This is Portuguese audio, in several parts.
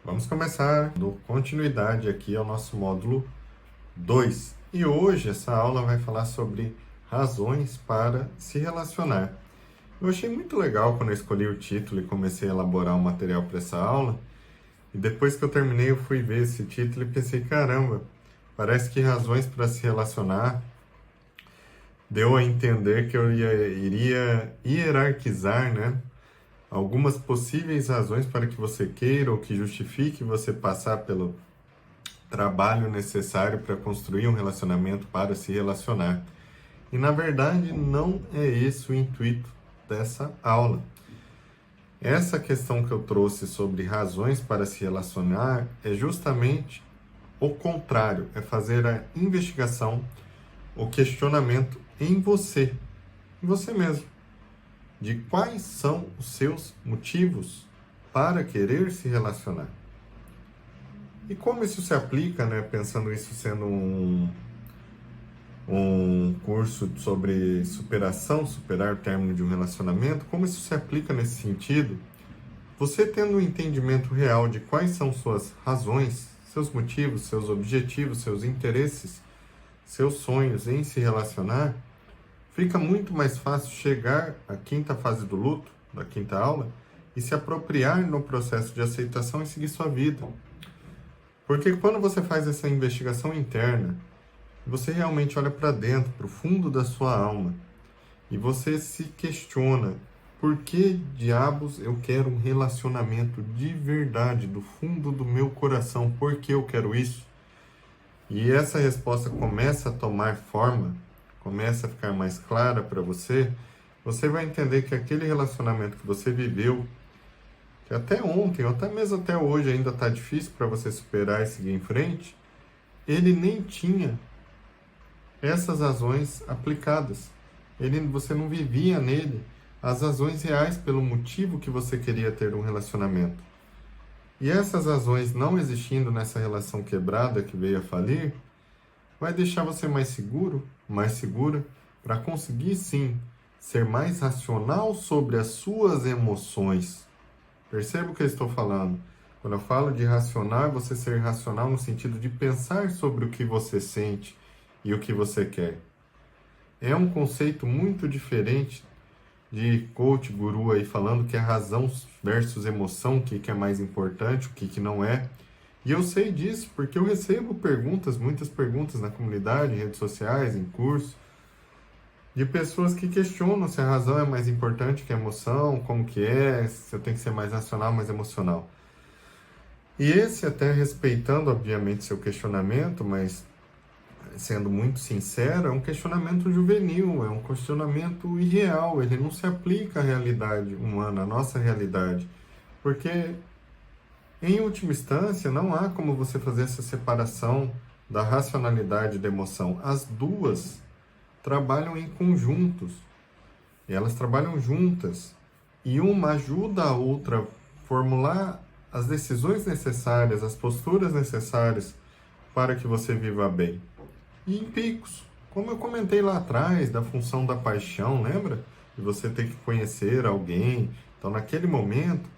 Vamos começar dando continuidade aqui ao nosso módulo 2. E hoje essa aula vai falar sobre razões para se relacionar. Eu achei muito legal quando eu escolhi o título e comecei a elaborar o material para essa aula. E depois que eu terminei, eu fui ver esse título e pensei, caramba, parece que razões para se relacionar deu a entender que eu iria hierarquizar, né? Algumas possíveis razões para que você queira ou que justifique você passar pelo trabalho necessário para construir um relacionamento, para se relacionar. E na verdade não é esse o intuito dessa aula. Essa questão que eu trouxe sobre razões para se relacionar é justamente o contrário, é fazer a investigação, o questionamento em você mesmo, de quais são os seus motivos para querer se relacionar. E como isso se aplica, né, pensando isso sendo um curso sobre superação, superar o término de um relacionamento, como isso se aplica nesse sentido? Você tendo um entendimento real de quais são suas razões, seus motivos, seus objetivos, seus interesses, seus sonhos em se relacionar, fica muito mais fácil chegar à quinta fase do luto, da quinta aula, e se apropriar no processo de aceitação e seguir sua vida. Porque quando você faz essa investigação interna, você realmente olha para dentro, para o fundo da sua alma, e você se questiona: por que diabos eu quero um relacionamento de verdade, do fundo do meu coração? Por que eu quero isso? E essa resposta começa a tomar forma, começa a ficar mais clara para você, você vai entender que aquele relacionamento que você viveu, que até ontem, ou até mesmo até hoje ainda está difícil para você superar e seguir em frente, ele nem tinha essas razões aplicadas. Você não vivia nele as razões reais pelo motivo que você queria ter um relacionamento. E essas razões não existindo nessa relação quebrada que veio a falir, vai deixar você mais seguro, mais segura, para conseguir sim ser mais racional sobre as suas emoções. Perceba o que eu estou falando. Quando eu falo de racional, é você ser racional no sentido de pensar sobre o que você sente e o que você quer. É um conceito muito diferente de coach, guru aí falando que é razão versus emoção, o que é mais importante, o que não é. E eu sei disso porque eu recebo perguntas, muitas perguntas na comunidade, em redes sociais, em curso, de pessoas que questionam se a razão é mais importante que a emoção, como que é, se eu tenho que ser mais racional, mais emocional. E esse, até respeitando, obviamente, seu questionamento, mas sendo muito sincero, é um questionamento juvenil, é um questionamento irreal, ele não se aplica à realidade humana, à nossa realidade. Porque, em última instância, não há como você fazer essa separação da racionalidade e da emoção. As duas trabalham em conjuntos, e elas trabalham juntas, e uma ajuda a outra a formular as decisões necessárias, as posturas necessárias para que você viva bem. E em picos, como eu comentei lá atrás, da função da paixão, lembra? De você ter que conhecer alguém. Então, naquele momento,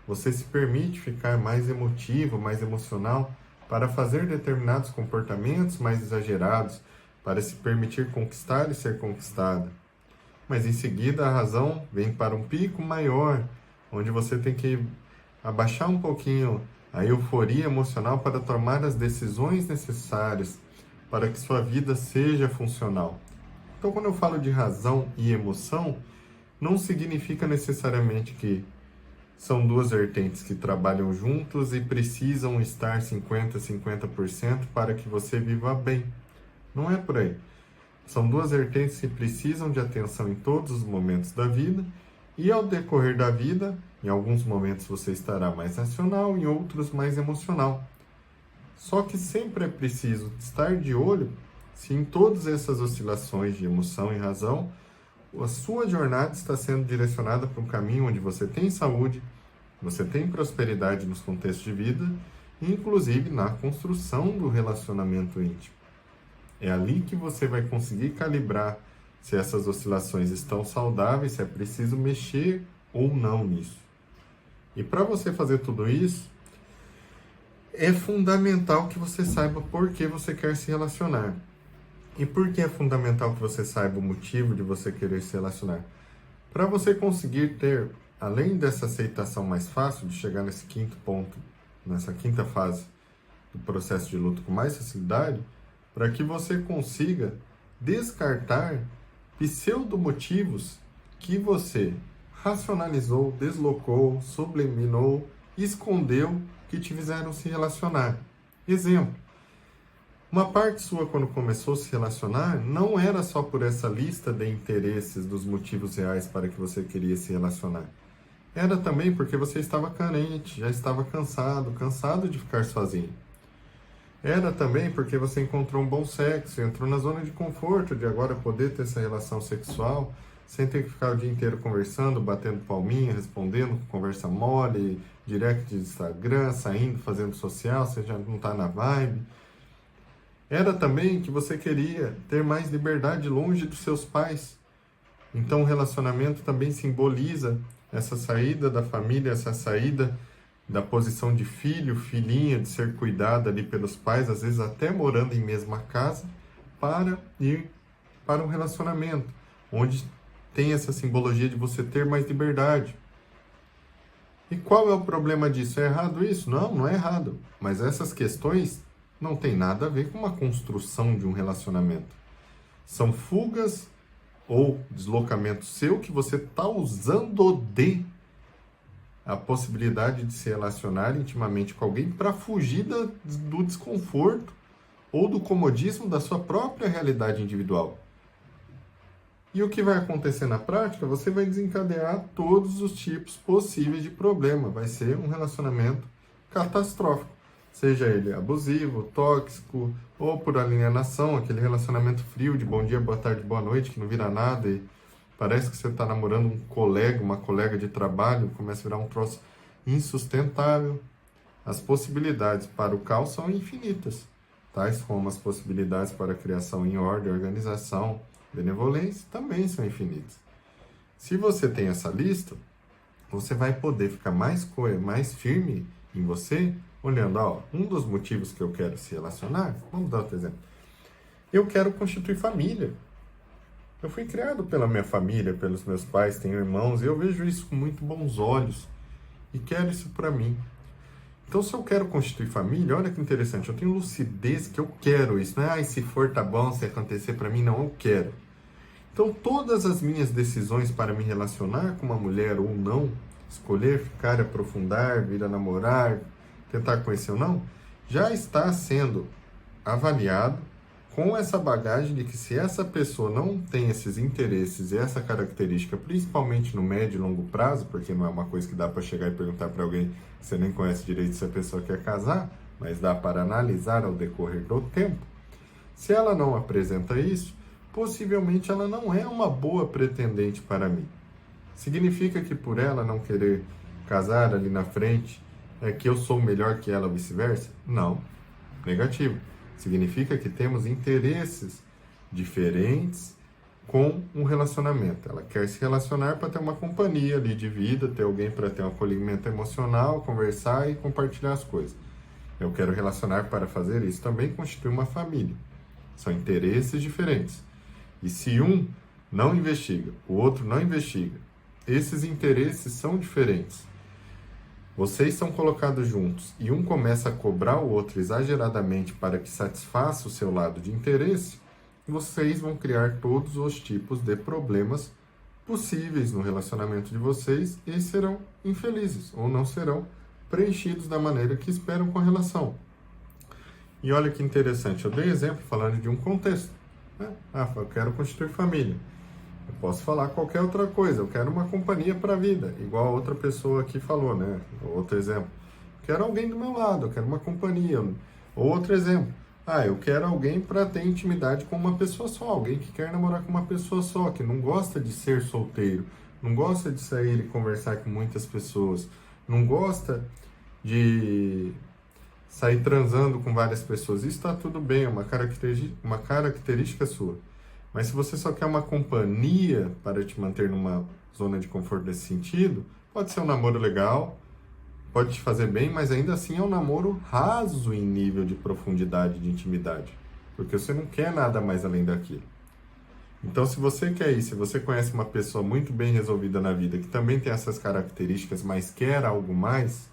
você se permite ficar mais emotivo, mais emocional, para fazer determinados comportamentos mais exagerados, para se permitir conquistar e ser conquistada. Mas em seguida, a razão vem para um pico maior, onde você tem que abaixar um pouquinho a euforia emocional para tomar as decisões necessárias para que sua vida seja funcional. Então, quando eu falo de razão e emoção, não significa necessariamente que são duas vertentes que trabalham juntos e precisam estar 50% para que você viva bem. Não é por aí. São duas vertentes que precisam de atenção em todos os momentos da vida, e ao decorrer da vida, em alguns momentos você estará mais racional, em outros mais emocional. Só que sempre é preciso estar de olho se em todas essas oscilações de emoção e razão, a sua jornada está sendo direcionada para um caminho onde você tem saúde, você tem prosperidade nos contextos de vida, inclusive na construção do relacionamento íntimo. É ali que você vai conseguir calibrar se essas oscilações estão saudáveis, se é preciso mexer ou não nisso. E para você fazer tudo isso, é fundamental que você saiba por que você quer se relacionar. E por que é fundamental que você saiba o motivo de você querer se relacionar? Para você conseguir ter, além dessa aceitação mais fácil, de chegar nesse quinto ponto, nessa quinta fase do processo de luto com mais facilidade, para que você consiga descartar pseudo-motivos que você racionalizou, deslocou, subliminou, escondeu, que te fizeram se relacionar. Exemplo, uma parte sua quando começou a se relacionar não era só por essa lista de interesses dos motivos reais para que você queria se relacionar. Era também porque você estava carente, já estava cansado de ficar sozinho. Era também porque você encontrou um bom sexo, entrou na zona de conforto de agora poder ter essa relação sexual sem ter que ficar o dia inteiro conversando, batendo palminha, respondendo conversa mole, direct de Instagram, saindo, fazendo social, você já não está na vibe. Era também que você queria ter mais liberdade longe dos seus pais. Então o relacionamento também simboliza essa saída da família, essa saída da posição de filho, filhinha, de ser cuidada ali pelos pais, às vezes até morando em mesma casa, para ir para um relacionamento, onde tem essa simbologia de você ter mais liberdade. E qual é o problema disso? É errado isso? Não, não é errado. Mas essas questões não têm nada a ver com uma construção de um relacionamento. São fugas ou deslocamento seu que você está usando de a possibilidade de se relacionar intimamente com alguém para fugir do desconforto ou do comodismo da sua própria realidade individual. E o que vai acontecer na prática? Você vai desencadear todos os tipos possíveis de problema. Vai ser um relacionamento catastrófico. Seja ele abusivo, tóxico, ou por alienação, aquele relacionamento frio de bom dia, boa tarde, boa noite, que não vira nada e parece que você está namorando um colega, uma colega de trabalho, começa a virar um troço insustentável. As possibilidades para o caos são infinitas, tais como as possibilidades para a criação em ordem, organização, benevolência, também são infinitas. Se você tem essa lista, você vai poder ficar mais firme em você, olhando, um dos motivos que eu quero se relacionar, vamos dar outro exemplo. Eu quero constituir família. Eu fui criado pela minha família, pelos meus pais, tenho irmãos, e eu vejo isso com muito bons olhos e quero isso para mim. Então, se eu quero constituir família, olha que interessante, eu tenho lucidez que eu quero isso, não é, se for tá bom, se acontecer para mim, não, eu quero. Então, todas as minhas decisões para me relacionar com uma mulher ou não, escolher, ficar, aprofundar, vir a namorar, tentar conhecer ou não, já está sendo avaliado com essa bagagem de que se essa pessoa não tem esses interesses e essa característica, principalmente no médio e longo prazo, porque não é uma coisa que dá para chegar e perguntar para alguém que você nem conhece direito se a pessoa quer casar, mas dá para analisar ao decorrer do tempo. Se ela não apresenta isso, possivelmente ela não é uma boa pretendente para mim. Significa que por ela não querer casar ali na frente, é que eu sou melhor que ela ou vice-versa? Não, negativo. Significa que temos interesses diferentes com um relacionamento. Ela quer se relacionar para ter uma companhia ali de vida, ter alguém para ter um acolhimento emocional, conversar e compartilhar as coisas. Eu quero relacionar para fazer isso também, constituir uma família. São interesses diferentes. E se um não investiga, o outro não investiga, esses interesses são diferentes. Vocês são colocados juntos e um começa a cobrar o outro exageradamente para que satisfaça o seu lado de interesse, vocês vão criar todos os tipos de problemas possíveis no relacionamento de vocês e serão infelizes ou não serão preenchidos da maneira que esperam com a relação. E olha que interessante, eu dei exemplo falando de um contexto. Eu quero constituir família. Eu posso falar qualquer outra coisa, eu quero uma companhia para a vida, igual a outra pessoa aqui falou, né? Outro exemplo. Quero alguém do meu lado, eu quero uma companhia. Outro exemplo. Eu quero alguém para ter intimidade com uma pessoa só, alguém que quer namorar com uma pessoa só, que não gosta de ser solteiro, não gosta de sair e conversar com muitas pessoas, não gosta de sair transando com várias pessoas. Isso está tudo bem, é uma característica sua. Mas se você só quer uma companhia para te manter numa zona de conforto desse sentido, pode ser um namoro legal, pode te fazer bem, mas ainda assim é um namoro raso em nível de profundidade, de intimidade, porque você não quer nada mais além daquilo. Então, se você quer isso, se você conhece uma pessoa muito bem resolvida na vida, que também tem essas características, mas quer algo mais,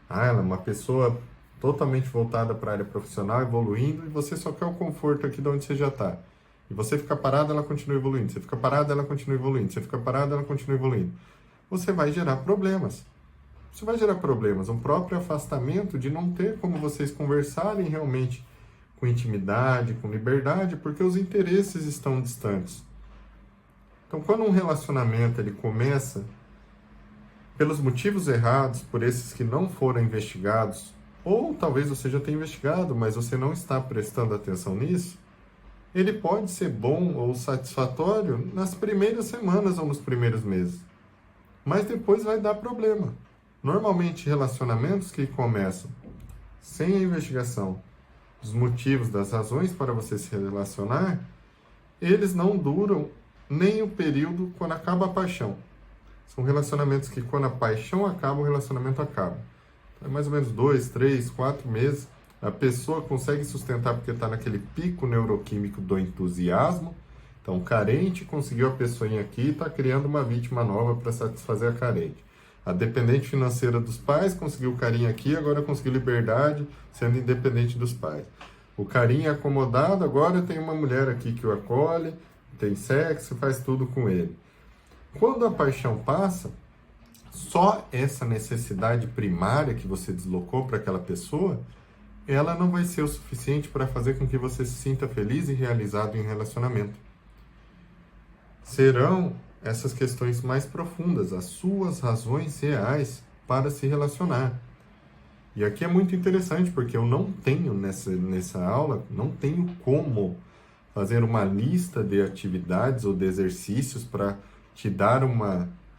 ela é uma pessoa totalmente voltada para a área profissional, evoluindo, e você só quer o conforto aqui de onde você já está. E você fica parado, ela continua evoluindo. Você fica parado, ela continua evoluindo. Você fica parado, ela continua evoluindo. Você vai gerar problemas. Isso vai gerar problemas. Um próprio afastamento de não ter como vocês conversarem realmente com intimidade, com liberdade, porque os interesses estão distantes. Então, quando um relacionamento ele começa pelos motivos errados, por esses que não foram investigados, ou talvez você já tenha investigado, mas você não está prestando atenção nisso, ele pode ser bom ou satisfatório nas primeiras semanas ou nos primeiros meses, mas depois vai dar problema. Normalmente, relacionamentos que começam sem a investigação dos motivos, das razões para você se relacionar, eles não duram nem o período quando acaba a paixão. São relacionamentos que quando a paixão acaba, o relacionamento acaba. Então, é mais ou menos 2, 3, 4 meses. A pessoa consegue sustentar porque está naquele pico neuroquímico do entusiasmo. Então, o carente conseguiu a pessoinha aqui e está criando uma vítima nova para satisfazer a carente. A dependente financeira dos pais conseguiu o carinho aqui, agora conseguiu liberdade, sendo independente dos pais. O carinho acomodado, agora tem uma mulher aqui que o acolhe, tem sexo, faz tudo com ele. Quando a paixão passa, só essa necessidade primária que você deslocou para aquela pessoa, ela não vai ser o suficiente para fazer com que você se sinta feliz e realizado em um relacionamento. Serão essas questões mais profundas, as suas razões reais para se relacionar. E aqui é muito interessante, porque eu não tenho nessa aula, não tenho como fazer uma lista de atividades ou de exercícios para te dar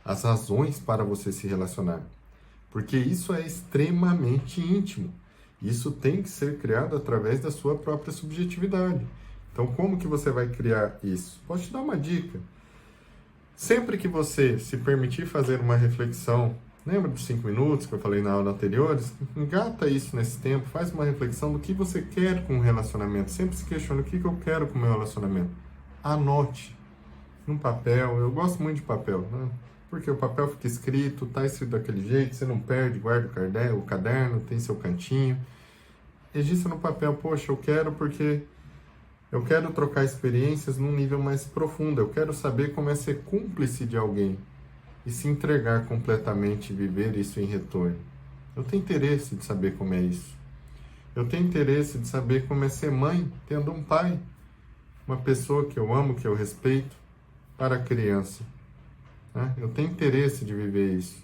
as razões para você se relacionar. Porque isso é extremamente íntimo. Isso tem que ser criado através da sua própria subjetividade. Então, como que você vai criar isso? Posso te dar uma dica. Sempre que você se permitir fazer uma reflexão, lembra dos 5 minutos que eu falei na aula anterior? Engata isso nesse tempo, faz uma reflexão do que você quer com o relacionamento. Sempre se questiona o que eu quero com o meu relacionamento. Anote num papel. Eu gosto muito de papel, né? Porque o papel fica escrito, tá escrito daquele jeito, você não perde, guarda o caderno, tem seu cantinho. Registra no papel, poxa, eu quero porque eu quero trocar experiências num nível mais profundo. Eu quero saber como é ser cúmplice de alguém e se entregar completamente e viver isso em retorno. Eu tenho interesse de saber como é isso. Eu tenho interesse de saber como é ser mãe tendo um pai, uma pessoa que eu amo, que eu respeito, para a criança. Eu tenho interesse de viver isso.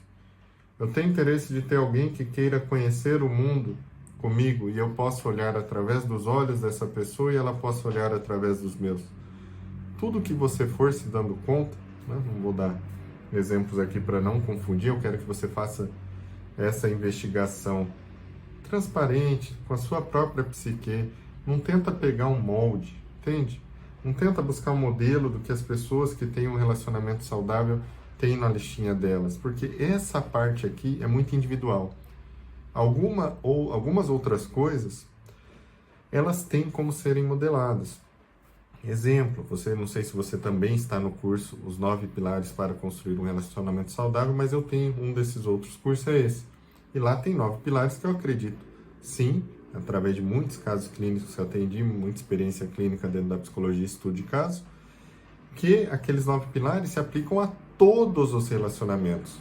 Eu tenho interesse de ter alguém que queira conhecer o mundo comigo e eu posso olhar através dos olhos dessa pessoa e ela possa olhar através dos meus. Tudo que você for se dando conta, não vou dar exemplos aqui para não confundir, eu quero que você faça essa investigação transparente, com a sua própria psique. Não tenta pegar um molde, entende? Não tenta buscar um modelo do que as pessoas que têm um relacionamento saudável têm na listinha delas, porque essa parte aqui é muito individual. Algumas outras coisas, elas têm como serem modeladas. Exemplo, não sei se você também está no curso Os 9 Pilares para Construir um Relacionamento Saudável, mas eu tenho um desses outros cursos, é esse. E lá tem 9 pilares que eu acredito, sim, através de muitos casos clínicos que eu atendi, muita experiência clínica dentro da psicologia e estudo de caso, que aqueles 9 pilares se aplicam a todos os relacionamentos.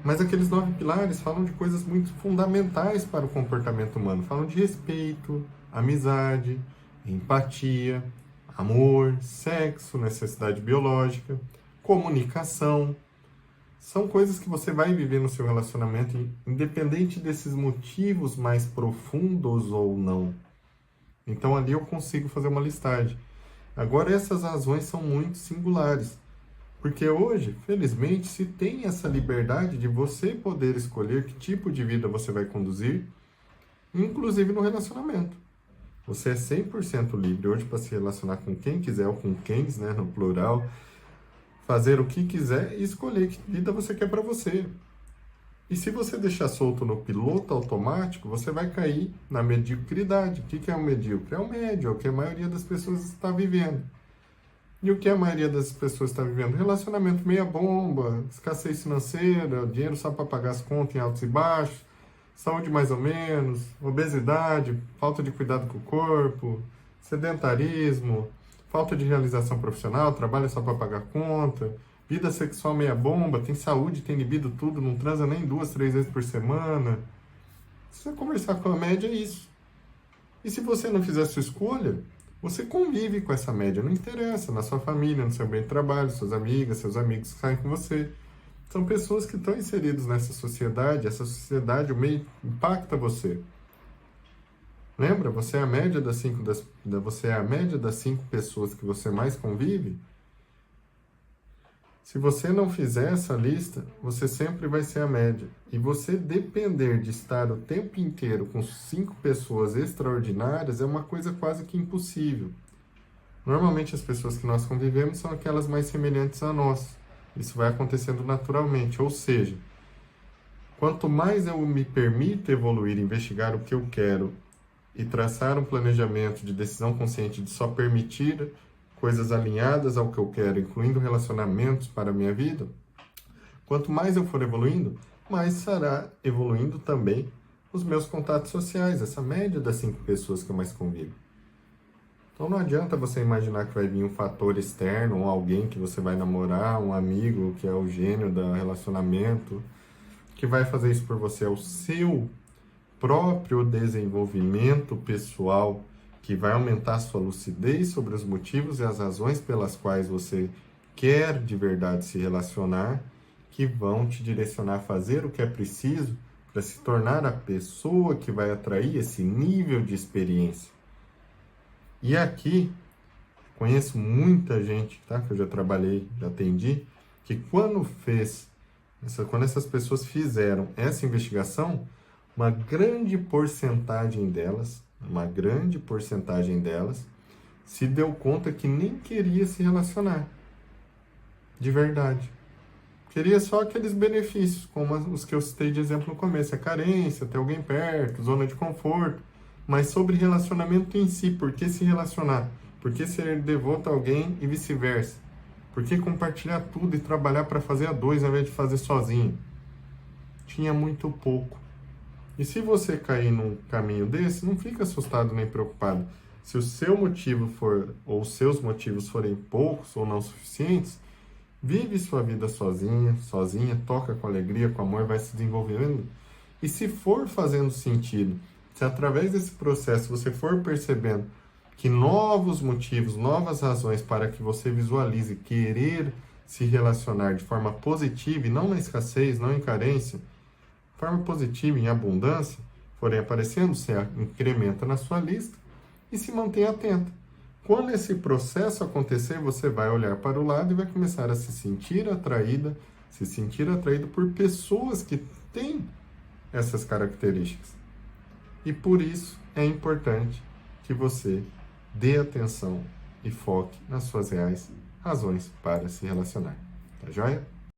Mas aqueles 9 pilares falam de coisas muito fundamentais para o comportamento humano. Falam de respeito, amizade, empatia, amor, sexo, necessidade biológica, comunicação. São coisas que você vai viver no seu relacionamento, independente desses motivos mais profundos ou não. Então ali eu consigo fazer uma listagem. Agora essas razões são muito singulares. Porque hoje, felizmente, se tem essa liberdade de você poder escolher que tipo de vida você vai conduzir, inclusive no relacionamento. Você é 100% livre hoje para se relacionar com quem quiser, ou com quem, né, no plural, fazer o que quiser e escolher que vida você quer para você. E se você deixar solto no piloto automático, você vai cair na mediocridade. O que é o medíocre? É o médio, é o que a maioria das pessoas está vivendo. E o que a maioria das pessoas está vivendo? Relacionamento meia bomba, escassez financeira, dinheiro só para pagar as contas em altos e baixos, saúde mais ou menos, obesidade, falta de cuidado com o corpo, sedentarismo, falta de realização profissional, trabalho só para pagar conta, vida sexual meia bomba, tem saúde, tem libido tudo, não transa nem 2, 3 vezes por semana. Se você conversar com a média, é isso. E se você não fizer a sua escolha, você convive com essa média, não interessa, na sua família, no seu ambiente de trabalho, suas amigas, seus amigos que saem com você. São pessoas que estão inseridas nessa sociedade, essa sociedade, o meio impacta você. Lembra? Você é a média você é a média das 5 pessoas que você mais convive? Se você não fizer essa lista, você sempre vai ser a média. E você depender de estar o tempo inteiro com 5 pessoas extraordinárias é uma coisa quase que impossível. Normalmente as pessoas que nós convivemos são aquelas mais semelhantes a nós. Isso vai acontecendo naturalmente, ou seja, quanto mais eu me permito evoluir, investigar o que eu quero e traçar um planejamento de decisão consciente de só permitir coisas alinhadas ao que eu quero, incluindo relacionamentos para a minha vida, quanto mais eu for evoluindo, mais estará evoluindo também os meus contatos sociais, essa média das 5 pessoas que eu mais convivo. Então não adianta você imaginar que vai vir um fator externo, ou alguém que você vai namorar, um amigo que é o gênio do relacionamento, que vai fazer isso por você. É o seu próprio desenvolvimento pessoal que vai aumentar a sua lucidez sobre os motivos e as razões pelas quais você quer de verdade se relacionar, que vão te direcionar a fazer o que é preciso para se tornar a pessoa que vai atrair esse nível de experiência. E aqui, conheço muita gente, tá? Que eu já trabalhei, já atendi, que quando essas pessoas fizeram essa investigação, uma grande porcentagem delas se deu conta que nem queria se relacionar, de verdade. Queria só aqueles benefícios, como os que eu citei de exemplo no começo, a carência, ter alguém perto, zona de conforto, mas sobre relacionamento em si, por que se relacionar? Por que ser devoto a alguém e vice-versa? Por que compartilhar tudo e trabalhar para fazer a dois ao invés de fazer sozinho? Tinha muito pouco. E se você cair num caminho desse, não fica assustado nem preocupado. Se o seu motivo for, ou os seus motivos forem poucos ou não suficientes, vive sua vida sozinha, toca com alegria, com amor, vai se desenvolvendo. E se for fazendo sentido, se através desse processo você for percebendo que novos motivos, novas razões para que você visualize querer se relacionar de forma positiva e não na escassez, não em carência, forma positiva, em abundância, forem aparecendo, você incrementa na sua lista e se mantém atento. Quando esse processo acontecer, você vai olhar para o lado e vai começar a se sentir atraído por pessoas que têm essas características. E por isso é importante que você dê atenção e foque nas suas reais razões para se relacionar. Tá joia?